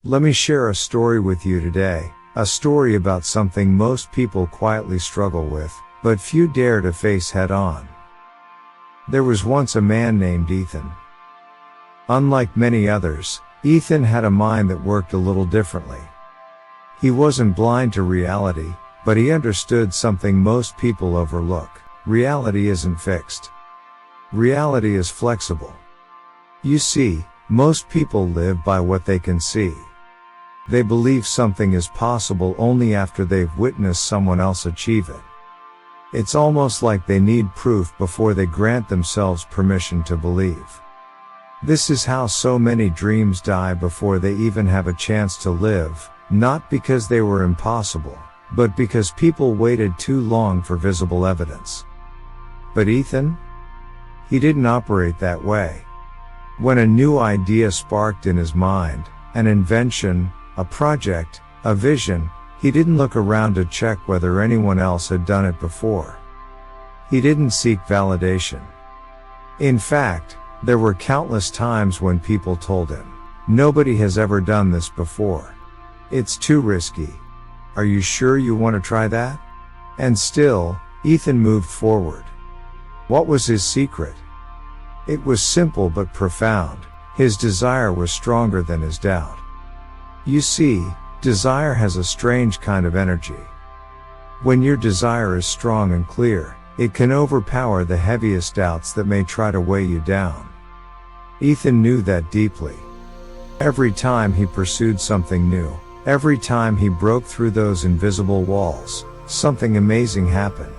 Let me share a story with you today, a story about something most people quietly struggle with, but few dare to face head on. There was once a man named Ethan. Unlike many others, Ethan had a mind that worked a little differently. He wasn't blind to reality, but he understood something most people overlook. Reality isn't fixed. Reality is flexible. You see, most people live by what they can see. They believe something is possible only after they've witnessed someone else achieve it. It's almost like they need proof before they grant themselves permission to believe. This is how so many dreams die before they even have a chance to live, not because they were impossible, but because people waited too long for visible evidence. But Ethan? He didn't operate that way. When a new idea sparked in his mind, an invention, a project, a vision, he didn't look around to check whether anyone else had done it before. He didn't seek validation. In fact, there were countless times when people told him, "Nobody has ever done this before. It's too risky. Are you sure you want to try that?" And still, Ethan moved forward. What was his secret? It was simple but profound. His desire was stronger than his doubt. You see, desire has a strange kind of energy. When your desire is strong and clear, it can overpower the heaviest doubts that may try to weigh you down. Ethan knew that deeply. Every time he pursued something new, every time he broke through those invisible walls, something amazing happened.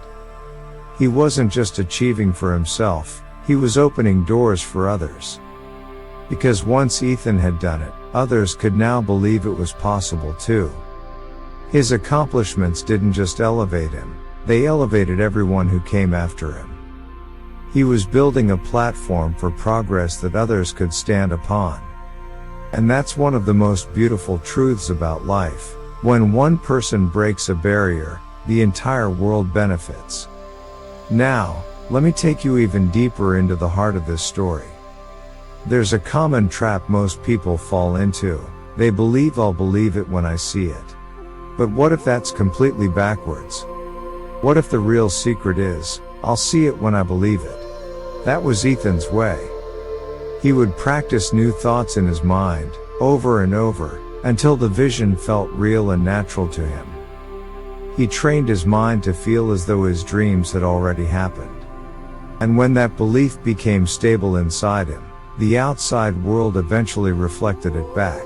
He wasn't just achieving for himself, he was opening doors for others. Because once Ethan had done it, others could now believe it was possible too. His accomplishments didn't just elevate him, they elevated everyone who came after him. He was building a platform for progress that others could stand upon. And that's one of the most beautiful truths about life. When one person breaks a barrier, the entire world benefits. Now, let me take you even deeper into the heart of this story. There's a common trap most people fall into. They believe I'll believe it when I see it. But what if that's completely backwards? What if the real secret is, I'll see it when I believe it? That was Ethan's way. He would practice new thoughts in his mind, over and over, until the vision felt real and natural to him. He trained his mind to feel as though his dreams had already happened. And when that belief became stable inside him, the outside world eventually reflected it back.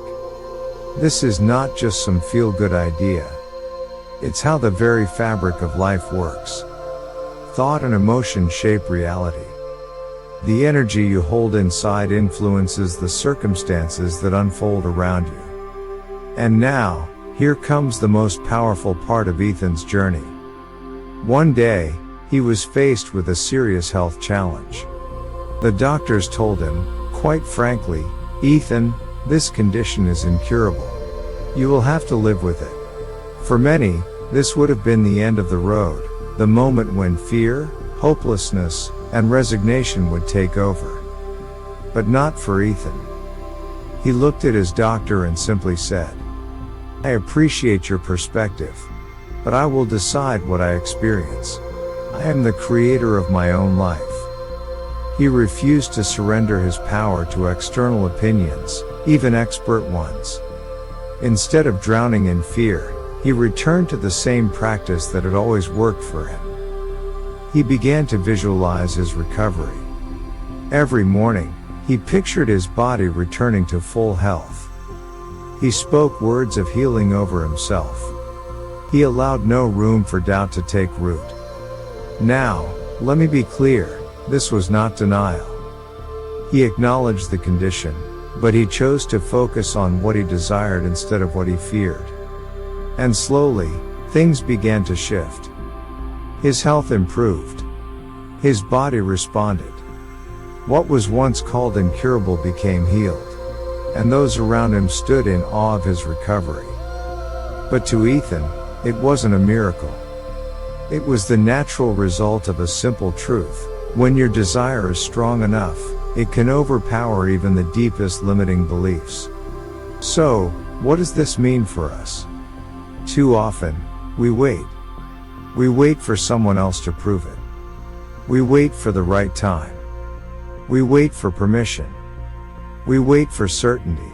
This is not just some feel-good idea. It's how the very fabric of life works. Thought and emotion shape reality. The energy you hold inside influences the circumstances that unfold around you. And now, here comes the most powerful part of Ethan's journey. One day, he was faced with a serious health challenge. The doctors told him, quite frankly, "Ethan, this condition is incurable. You will have to live with it." For many, this would have been the end of the road, the moment when fear, hopelessness, and resignation would take over. But not for Ethan. He looked at his doctor and simply said, "I appreciate your perspective, but I will decide what I experience. I am the creator of my own life." He refused to surrender his power to external opinions, even expert ones. Instead of drowning in fear, he returned to the same practice that had always worked for him. He began to visualize his recovery. Every morning, he pictured his body returning to full health. He spoke words of healing over himself. He allowed no room for doubt to take root. Now, let me be clear, this was not denial. He acknowledged the condition, but he chose to focus on what he desired instead of what he feared. And slowly, things began to shift. His health improved. His body responded. What was once called incurable became healed. And those around him stood in awe of his recovery. But to Ethan, it wasn't a miracle. It was the natural result of a simple truth. When your desire is strong enough, it can overpower even the deepest limiting beliefs. So, What does this mean for us? Too often, we wait. We wait for someone else to prove it. We wait for the right time. We wait for permission. We wait for certainty.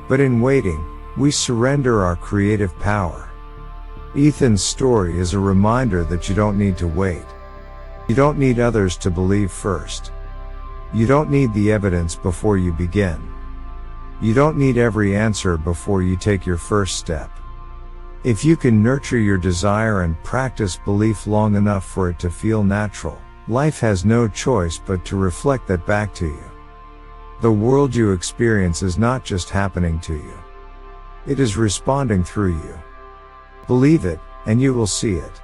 But in waiting, we surrender our creative power. Ethan's story is a reminder that you don't need to wait. You don't need others to believe first. You don't need the evidence before you begin. You don't need every answer before you take your first step. If you can nurture your desire and practice belief long enough for it to feel natural, life has no choice but to reflect that back to you. The world you experience is not just happening to you. It is responding through you. Believe it, and you will see it.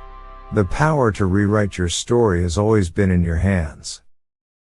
The power to rewrite your story has always been in your hands.